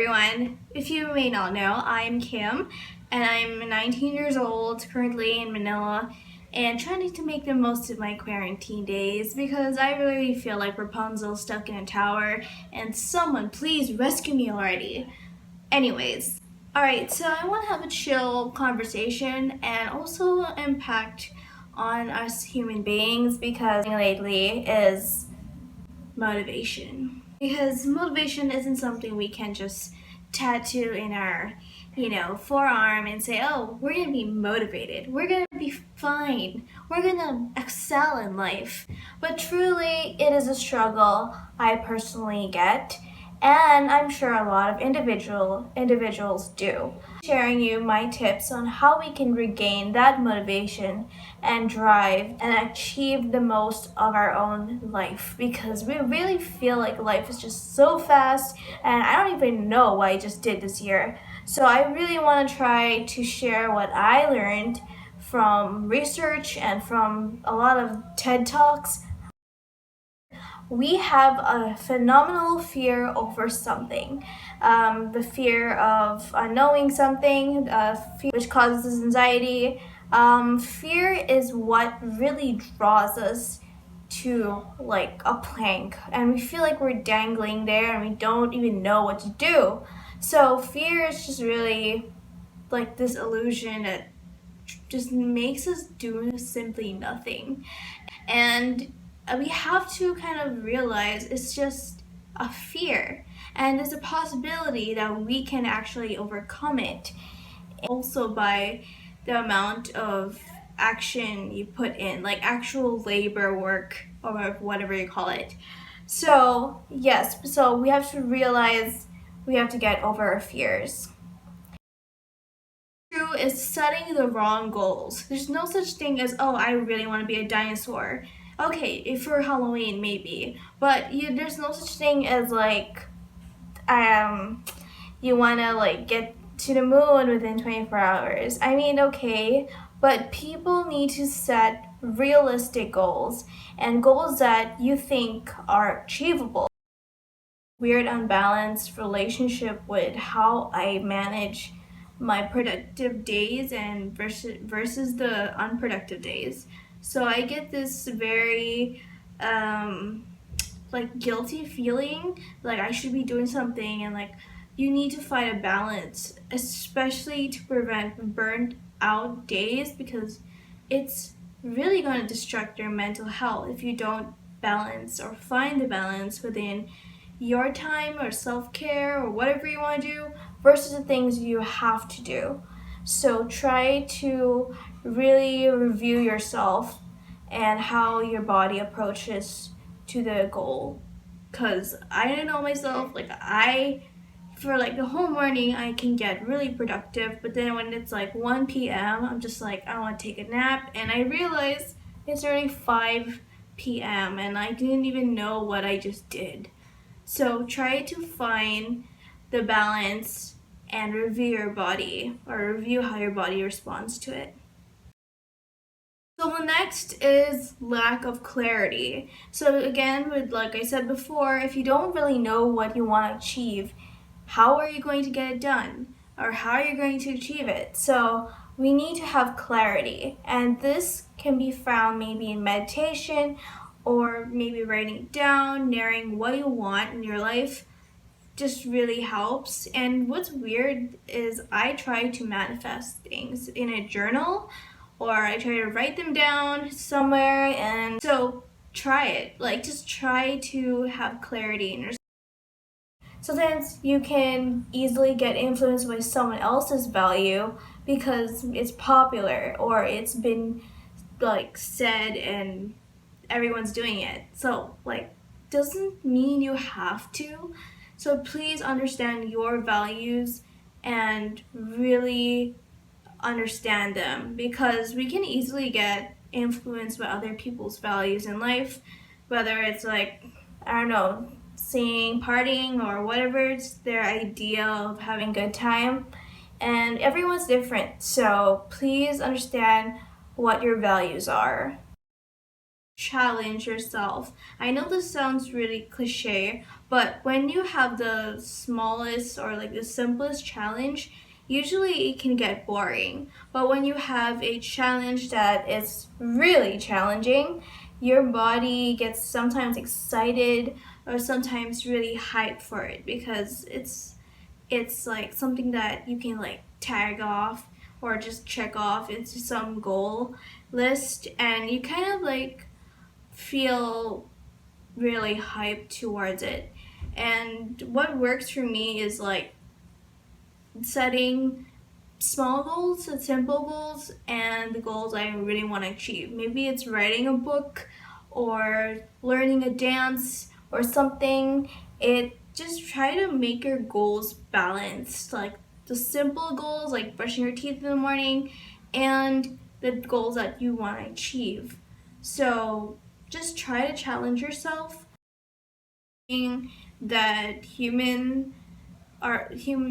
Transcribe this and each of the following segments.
everyone. If you may not know, I'm Kim, and I'm 19 years old, currently in Manila, and trying to make the most of my quarantine days because I really feel like Rapunzel stuck in a tower, and someone please rescue me already. Anyways, alright, so I want to have a chill conversation and also impact on us human beings because lately is motivation. Because motivation isn't something we can just tattoo in our, forearm and say, oh, we're gonna be motivated. We're gonna be fine. We're gonna excel in life. But truly, it is a struggle I personally get, and I'm sure a lot of individuals do. Sharing you my tips on how we can regain that motivation and drive and achieve the most of our own life, because we really feel like life is just so fast and I don't even know what I just did this year. So I really want to try to share what I learned from research and from a lot of TED Talks. We have a phenomenal fear over something. The fear of unknowing something, fear which causes anxiety. Fear is what really draws us to like a plank, and we feel like we're dangling there and we don't even know what to do. So fear is just really like this illusion that just makes us do simply nothing. And we have to kind of realize it's just a fear, and there's a possibility that we can actually overcome it also by the amount of action you put in, like actual labor work or whatever you call it. So yes, so we have to realize we have to get over our fears. True is setting the wrong goals. There's no such thing as, oh, I really want to be a dinosaur. Okay, if for Halloween maybe, but there's no such thing as like, you want to like get to the moon within 24 hours. I mean, okay, but people need to set realistic goals and goals that you think are achievable. Weird unbalanced relationship with how I manage my productive days and versus the unproductive days. So I get this very like guilty feeling like I should be doing something, and like you need to find a balance, especially to prevent burnt out days, because it's really going to destruct your mental health if you don't balance or find the balance within your time or self-care or whatever you want to do versus the things you have to do. So try to really review yourself and how your body approaches to the goal, because I know myself, like for like the whole morning I can get really productive, but then when it's like 1 p.m. I'm just like, I want to take a nap, and I realize it's already 5 p.m. and I didn't even know what I just did. So try to find the balance and review your body, or review how your body responds to it. So the next is lack of clarity. So again, with like I said before, if you don't really know what you want to achieve, how are you going to get it done? Or how are you going to achieve it? So we need to have clarity, and this can be found maybe in meditation or maybe writing it down, narrowing what you want in your life just really helps. And what's weird is I try to manifest things in a journal, or I try to write them down somewhere, and so try it. Like just try to have clarity in yourself. Sometimes you can easily get influenced by someone else's value because it's popular or it's been like said and everyone's doing it. So like doesn't mean you have to. So please understand your values and really understand them, because we can easily get influenced by other people's values in life, whether it's like, I don't know, seeing, partying, or whatever, it's their idea of having a good time, and everyone's different. So please understand what your values are. challenge yourself. I know this sounds really cliche, but when you have the smallest or like the simplest challenge, usually it can get boring. But when you have a challenge that is really challenging, your body gets sometimes excited or sometimes really hyped for it because it's like something that you can like tag off or just check off into some goal list, and you kind of like feel really hyped towards it. And what works for me is like setting small goals, simple goals, and the goals I really want to achieve. Maybe it's writing a book or learning a dance or something. It just try to make your goals balanced, like the simple goals like brushing your teeth in the morning and the goals that you want to achieve. So just try to challenge yourself, that human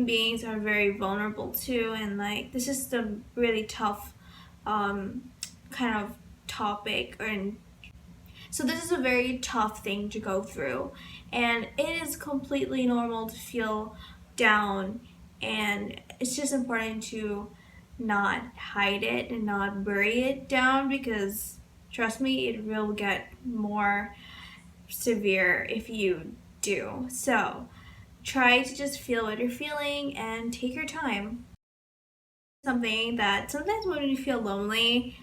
beings are very vulnerable too, and like this is the really tough um, kind of topic, and so this is a very tough thing to go through, and it is completely normal to feel down, and it's just important to not hide it and not bury it down, because trust me, it will get more severe if you do. So try to just feel what you're feeling and take your time. Something that sometimes when we feel lonely,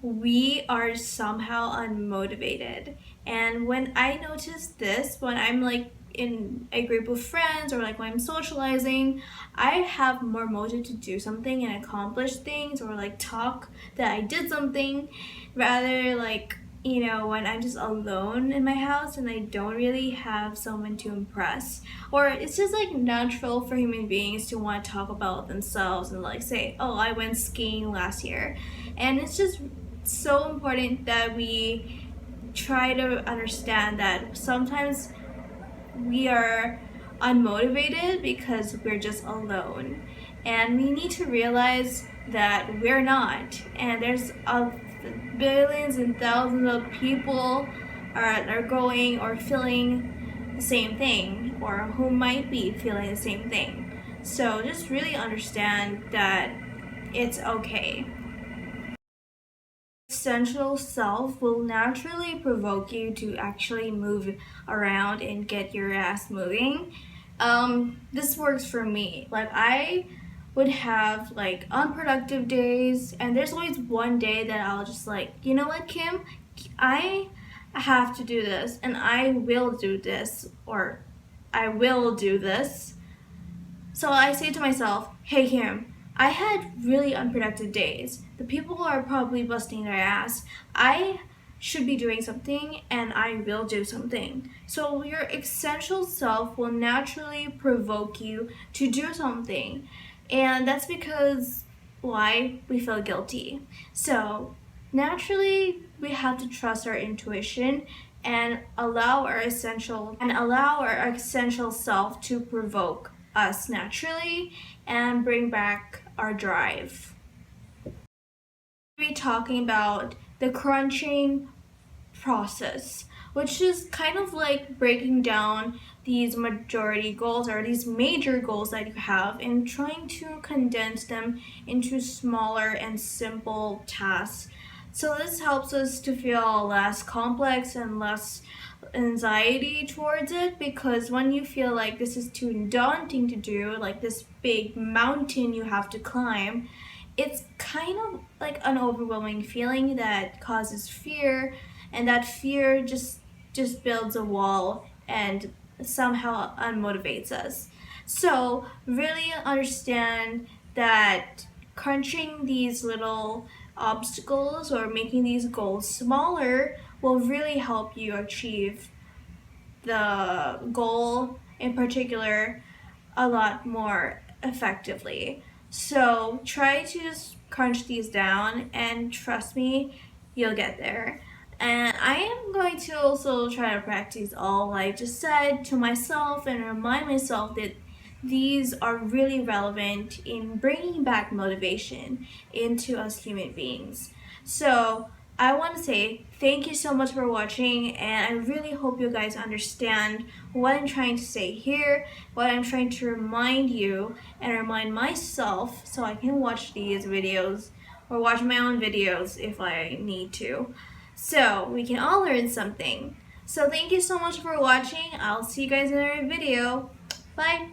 we are somehow unmotivated. And when I notice this, when I'm like in a group of friends or like when I'm socializing, I have more motive to do something and accomplish things or like talk that I did something, rather like, you know, when I'm just alone in my house and I don't really have someone to impress. Or it's just like natural for human beings to want to talk about themselves and like say, oh, I went skiing last year. And it's just so important that we try to understand that sometimes we are unmotivated because we're just alone, and we need to realize that we're not, and there's billions and thousands of people are going or feeling the same thing, or who might be feeling the same thing. So just really understand that it's okay. Essential self will naturally provoke you to actually move around and get your ass moving. This works for me. Like I would have like unproductive days, and there's always one day that I'll just like, you know what, Kim, I have to do this, and I will do this, or I will do this. So I say to myself, hey Kim, I had really unproductive days. The people are probably busting their ass. I should be doing something, and I will do something. So your essential self will naturally provoke you to do something. And that's because why? We feel guilty. So naturally we have to trust our intuition and allow our essential self to provoke us naturally and bring back our drive. We'll be talking about the crunching process, which is kind of like breaking down these majority goals or these major goals that you have and trying to condense them into smaller and simple tasks. So this helps us to feel less complex and less anxiety towards it, because when you feel like this is too daunting to do, like this big mountain you have to climb, it's kind of like an overwhelming feeling that causes fear, and that fear just builds a wall and somehow unmotivates us. So really understand that crunching these little obstacles or making these goals smaller will really help you achieve the goal in particular a lot more effectively. So try to just crunch these down, and trust me, you'll get there. And I am going to also try to practice all I just said to myself and remind myself that these are really relevant in bringing back motivation into us human beings. So I want to say thank you so much for watching, and I really hope you guys understand what I'm trying to say here, what I'm trying to remind you and remind myself so I can watch these videos or watch my own videos if I need to. So we can all learn something. So thank you so much for watching. I'll see you guys in another video. Bye!